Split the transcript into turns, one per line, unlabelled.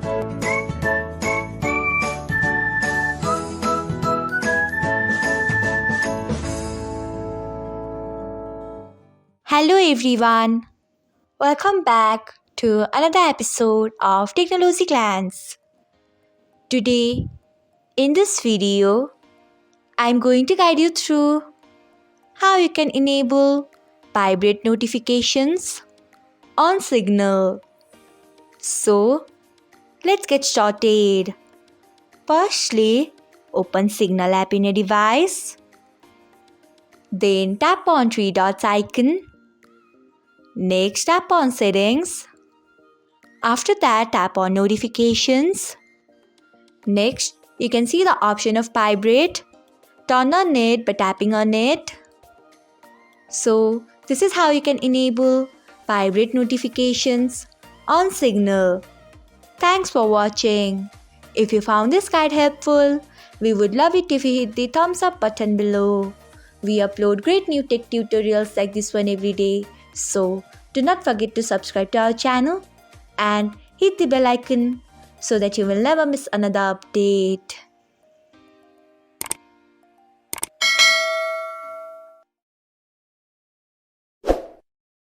Hello everyone, welcome back to another episode of Technologyglance. Today, in this video, I'm going to guide you through how you can enable Vibrate notifications on Signal. So, let's get started. Firstly, open Signal app in your device. Then tap on three dots icon. Next, tap on Settings. After that, tap on Notifications. Next, you can see the option of Vibrate. Turn on it by tapping on it. So, this is how you can enable Vibrate notifications on Signal. Thanks for watching. If you found this guide helpful, we would love it if you hit the thumbs up button below. We upload great new tech tutorials like this one every day. So, do not forget to subscribe to our channel and hit the bell icon so that you will never miss another update.